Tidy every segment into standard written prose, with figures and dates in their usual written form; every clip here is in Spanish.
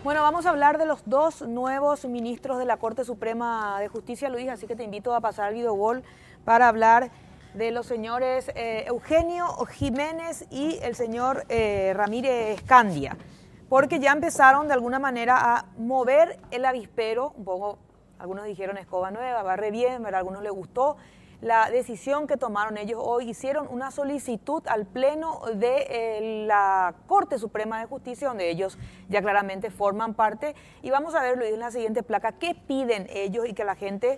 Bueno, vamos a hablar de los dos nuevos ministros de la Corte Suprema de Justicia, Luis, así que te invito a pasar al videogol para hablar de los señores Eugenio Jiménez y el señor Ramírez Candia, porque ya empezaron de alguna manera a mover el avispero, un poco, algunos dijeron escoba nueva, barre bien, ¿verdad? A algunos les gustó la decisión que tomaron ellos hoy. Hicieron una solicitud al Pleno de la Corte Suprema de Justicia, donde ellos ya claramente forman parte. Y vamos a ver, Luis, en la siguiente placa, qué piden ellos y que la gente,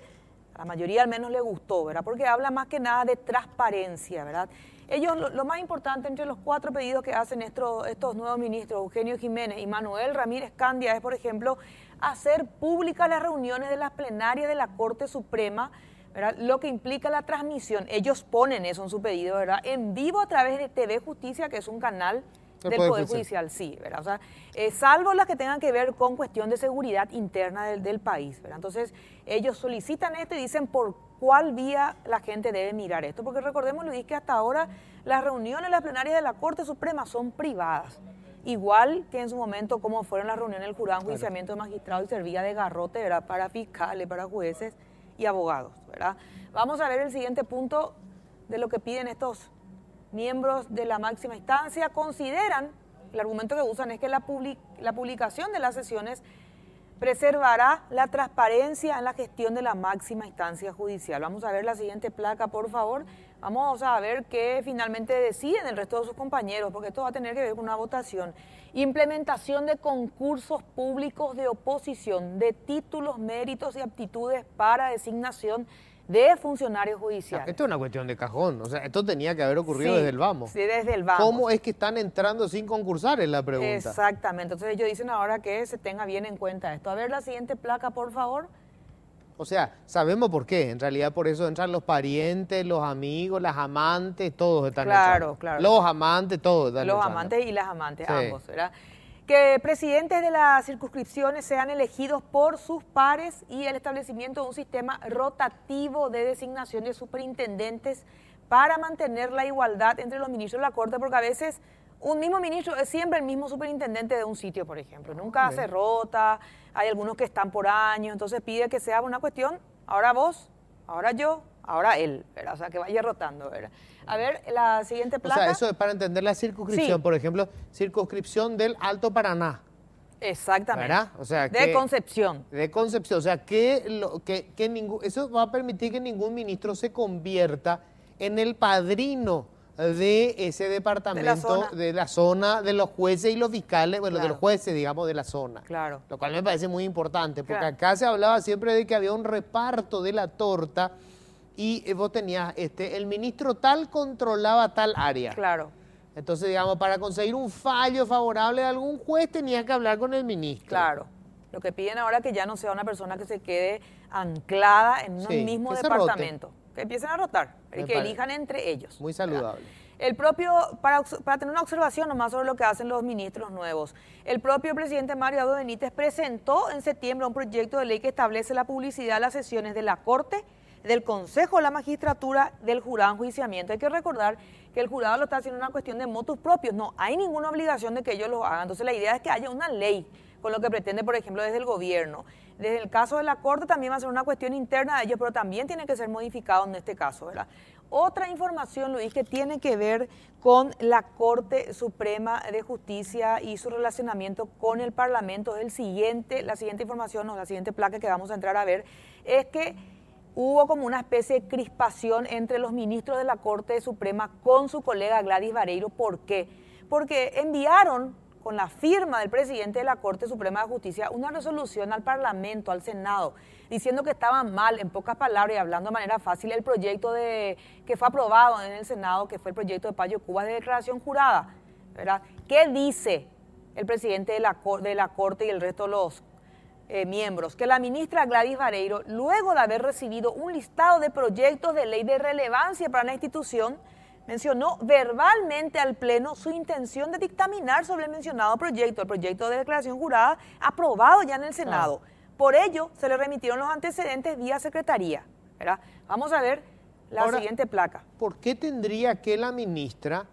a la mayoría al menos le gustó, ¿verdad? Porque habla más que nada de transparencia, ¿verdad? Ellos, lo más importante entre los 4 pedidos que hacen estos nuevos ministros, Eugenio Jiménez y Manuel Ramírez Candia, es, por ejemplo, hacer públicas las reuniones de las plenarias de la Corte Suprema, ¿verdad? Lo que implica la transmisión. Ellos ponen eso en su pedido, ¿verdad? En vivo a través de TV Justicia, que es un canal del Poder Judicial, sí, ¿verdad? O sea, salvo las que tengan que ver con cuestión de seguridad interna del país, ¿verdad? Entonces, ellos solicitan esto y dicen por cuál vía la gente debe mirar esto, porque recordemos, Luis, que hasta ahora las reuniones, las plenarias de la Corte Suprema son privadas, igual que en su momento como fueron las reuniones del jurado de enjuiciamiento de magistrados y servía de garrote, ¿verdad? Para fiscales, para jueces y abogados, ¿verdad? Vamos a ver el siguiente punto de lo que piden estos miembros de la máxima instancia. Consideran, el argumento que usan es que la publicación de las sesiones preservará la transparencia en la gestión de la máxima instancia judicial. Vamos a ver la siguiente placa, por favor. Vamos a ver qué finalmente deciden el resto de sus compañeros, porque esto va a tener que ver con una votación. Implementación de concursos públicos de oposición, de títulos, méritos y aptitudes para designación de funcionarios judiciales. Esto es una cuestión de cajón, o sea, esto tenía que haber ocurrido desde el vamos. Sí, desde el vamos. ¿Cómo es que están entrando sin concursar? Es la pregunta. Exactamente, entonces ellos dicen ahora que se tenga bien en cuenta esto. A ver la siguiente placa, por favor. O sea, sabemos por qué, en realidad por eso entran los parientes, los amigos, las amantes, todos están entrando. Claro. Los amantes, todos están entrando. Los amantes y las amantes, sí, ambos, ¿verdad? Que presidentes de las circunscripciones sean elegidos por sus pares y el establecimiento de un sistema rotativo de designación de superintendentes para mantener la igualdad entre los ministros de la Corte, porque a veces un mismo ministro es siempre el mismo superintendente de un sitio, por ejemplo. Nunca se rota, hay algunos que están por años, entonces pide que sea una cuestión, ahora vos, ahora yo, ahora él, ¿verdad? O sea, que vaya rotando, ¿verdad? A ver, la siguiente placa. O sea, eso es para entender la circunscripción, sí. Por ejemplo, circunscripción del Alto Paraná. Exactamente. ¿Verdad? O sea, de Concepción. De Concepción, o sea, eso va a permitir que ningún ministro se convierta en el padrino de ese departamento, de la zona de los jueces y los fiscales, bueno, de los jueces, digamos, de la zona. Claro. Lo cual me parece muy importante, porque acá se hablaba siempre de que había un reparto de la torta y vos tenías, el ministro tal controlaba tal área. Claro. Entonces, digamos, para conseguir un fallo favorable de algún juez tenía que hablar con el ministro. Claro. Lo que piden ahora es que ya no sea una persona que se quede anclada en un mismo departamento. Que empiecen a rotar y que elijan entre ellos. Muy saludable. El propio, para tener una observación nomás sobre lo que hacen los ministros nuevos, el propio presidente Mario Abdo Benítez presentó en septiembre un proyecto de ley que establece la publicidad de las sesiones de la Corte, del Consejo de la Magistratura, del jurado de enjuiciamiento. Hay que recordar que el jurado lo está haciendo una cuestión de motus propios, no hay ninguna obligación de que ellos lo hagan. Entonces la idea es que haya una ley con lo que pretende, por ejemplo, desde el gobierno. Desde el caso de la Corte también va a ser una cuestión interna de ellos, pero también tiene que ser modificado en este caso, ¿verdad? Otra información, Luis, que tiene que ver con la Corte Suprema de Justicia y su relacionamiento con el Parlamento es la siguiente información, o la siguiente placa que vamos a entrar a ver, es que hubo como una especie de crispación entre los ministros de la Corte Suprema con su colega Gladys Vareiro. ¿Por qué? Porque enviaron con la firma del presidente de la Corte Suprema de Justicia una resolución al Parlamento, al Senado, diciendo que estaba mal, en pocas palabras y hablando de manera fácil, el proyecto que fue aprobado en el Senado, que fue el proyecto de Payo Cubas de declaración jurada, ¿verdad? ¿Qué dice el presidente de la Corte y el resto de los miembros? Que la ministra Gladys Vareiro, luego de haber recibido un listado de proyectos de ley de relevancia para la institución, mencionó verbalmente al Pleno su intención de dictaminar sobre el mencionado proyecto, el proyecto de declaración jurada aprobado ya en el Senado. Por ello, se le remitieron los antecedentes vía secretaría, ¿verdad? Vamos a ver la siguiente placa. ¿Por qué tendría que la ministra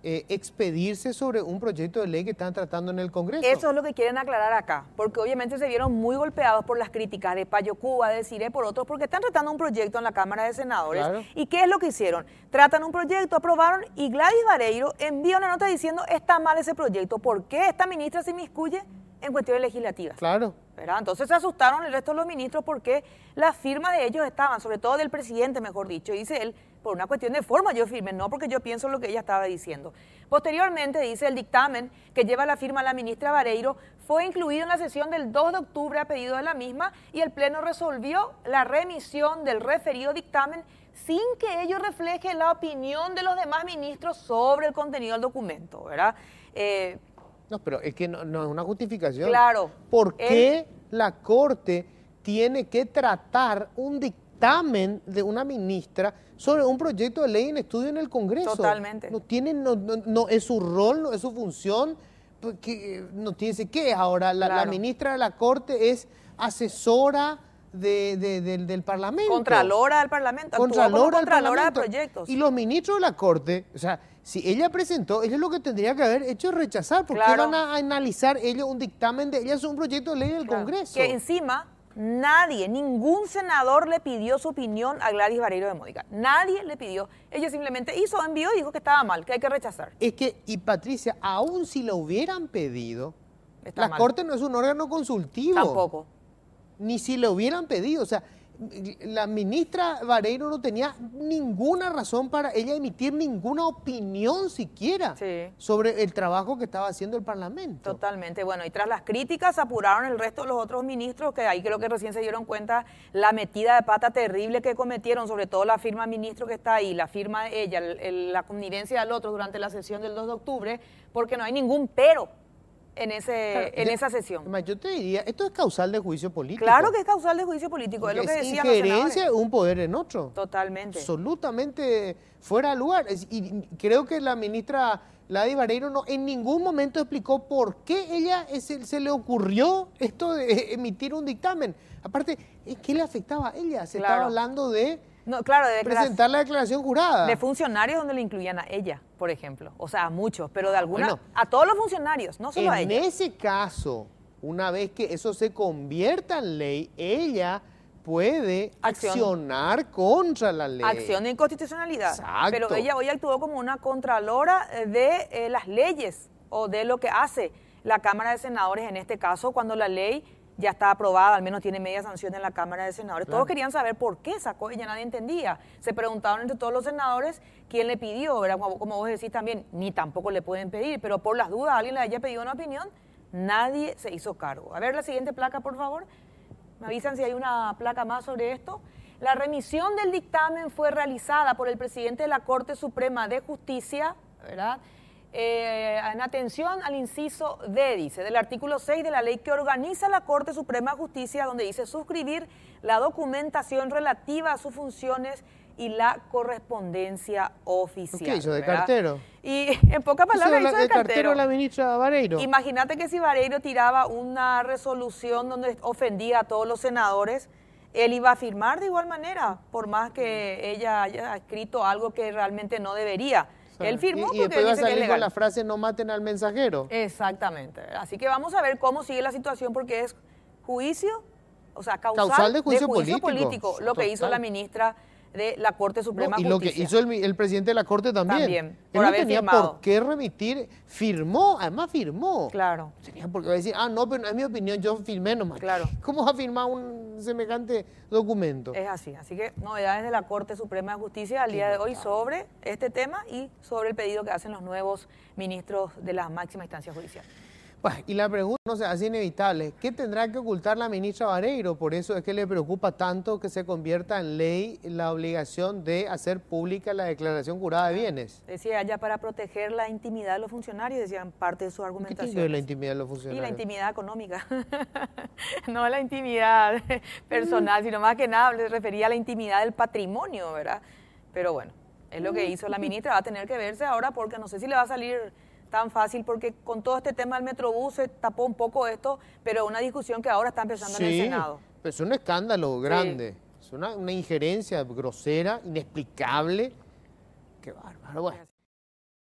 expedirse sobre un proyecto de ley que están tratando en el Congreso. Eso es lo que quieren aclarar acá, porque obviamente se vieron muy golpeados por las críticas de Payo Cuba, de Cire, por otros, porque están tratando un proyecto en la Cámara de Senadores. Claro. ¿Y qué es lo que hicieron? Tratan un proyecto, aprobaron, y Gladys Vareiro envía una nota diciendo está mal ese proyecto. ¿Por qué esta ministra se inmiscuye en cuestiones legislativas? Claro. ¿Verdad? Entonces se asustaron el resto de los ministros porque las firmas de ellos estaban, sobre todo del presidente, mejor dicho, dice él, por una cuestión de forma yo firme, no porque yo pienso lo que ella estaba diciendo. Posteriormente, dice, el dictamen que lleva la firma la ministra Vareiro fue incluido en la sesión del 2 de octubre a pedido de la misma y el Pleno resolvió la remisión del referido dictamen sin que ello refleje la opinión de los demás ministros sobre el contenido del documento, ¿verdad? No, pero es que no es una justificación. Claro. ¿Por qué la Corte tiene que tratar un dictamen de una ministra sobre un proyecto de ley en estudio en el Congreso? Totalmente. No es su rol, no es su función. No tiene ¿qué es ahora? La ministra de la Corte es asesora del Parlamento. Contralora del Parlamento. Contralora de proyectos. Y los ministros de la Corte, o sea, si ella presentó, ellos lo que tendría que haber hecho es rechazar. ¿Por qué van a analizar ellos un dictamen de ella? Es un proyecto de ley del Congreso. Que encima ningún senador le pidió su opinión a Gladys Vareiro de Módica. Nadie le pidió. Ella simplemente envió y dijo que estaba mal, que hay que rechazar. Es que, y Patricia, aún si lo hubieran pedido, la mal. Corte no es un órgano consultivo. Tampoco. Ni si le hubieran pedido. O sea, la ministra Vareiro no tenía ninguna razón para ella emitir ninguna opinión siquiera sobre el trabajo que estaba haciendo el Parlamento. Totalmente. Bueno, y tras las críticas apuraron el resto de los otros ministros, que ahí creo que recién se dieron cuenta la metida de pata terrible que cometieron, sobre todo la firma ministro que está ahí, la firma de ella, la connivencia del otro durante la sesión del 2 de octubre, porque no hay ningún pero en esa sesión. Yo te diría, esto es causal de juicio político. Claro que es causal de juicio político, es lo que decían los senadores. Injerencia de un poder en otro. Totalmente. Absolutamente fuera de lugar. Y creo que la ministra Gladys Vareiro en ningún momento explicó por qué ella se le ocurrió esto de emitir un dictamen. Aparte, ¿qué le afectaba a ella? Se estaba hablando de... presentar la declaración jurada. De funcionarios donde le incluían a ella, por ejemplo. O sea, a muchos, pero de alguna... a todos los funcionarios, no solo a ella. En ese caso, una vez que eso se convierta en ley, ella puede accionar contra la ley. Acción de inconstitucionalidad. Exacto. Pero ella hoy actuó como una contralora de las leyes o de lo que hace la Cámara de Senadores en este caso, cuando la ley ya está aprobada, al menos tiene media sanción en la Cámara de Senadores. Claro. Todos querían saber por qué sacó ella, nadie entendía. Se preguntaban entre todos los senadores quién le pidió, ¿verdad? Como vos decís también, ni tampoco le pueden pedir, pero por las dudas alguien le haya pedido una opinión, nadie se hizo cargo. A ver la siguiente placa, por favor. Me avisan si hay una placa más sobre esto. La remisión del dictamen fue realizada por el presidente de la Corte Suprema de Justicia, ¿verdad? En atención al inciso D, dice, del artículo 6 de la ley que organiza la Corte Suprema de Justicia, donde dice suscribir la documentación relativa a sus funciones y la correspondencia oficial. ¿Qué hizo? ¿De ¿verdad? Cartero? Y en pocas palabras hizo de cartero. La ministra Vareiro. Imagínate que si Vareiro tiraba una resolución donde ofendía a todos los senadores, él iba a firmar de igual manera, por más que ella haya escrito algo que realmente no debería. Él firmó porque después va a dice que es salir legal. con la frase no maten al mensajero. Exactamente. Así que vamos a ver cómo sigue la situación porque es juicio, o sea, causal de juicio político lo que hizo la ministra de la Corte Suprema de Justicia. Y lo que hizo el presidente de la Corte también. Por él haber no tenía firmado. por qué remitir, firmó, además firmó. Claro. Tenía por qué decir, no, pero no es mi opinión, yo firmé nomás. Claro. ¿Cómo va a firmar un semejante documento? Es así que novedades de la Corte Suprema de Justicia al día de hoy sobre este tema y sobre el pedido que hacen los nuevos ministros de la máxima instancia judicial. Y la pregunta no se hace inevitable, ¿qué tendrá que ocultar la ministra Vareiro? Por eso es que le preocupa tanto que se convierta en ley la obligación de hacer pública la declaración jurada de bienes. Decía ella para proteger la intimidad de los funcionarios, decían parte de su argumentación. ¿Qué tiene que ver la intimidad de los funcionarios? Y la intimidad económica, no la intimidad personal, sino más que nada le refería a la intimidad del patrimonio, ¿verdad? Pero bueno, es lo que hizo la ministra, va a tener que verse ahora porque no sé si le va a salir tan fácil, porque con todo este tema del Metrobús se tapó un poco esto, pero una discusión que ahora está empezando en el Senado. Pero es un escándalo grande, es una injerencia grosera, inexplicable. Qué bárbaro. Bueno.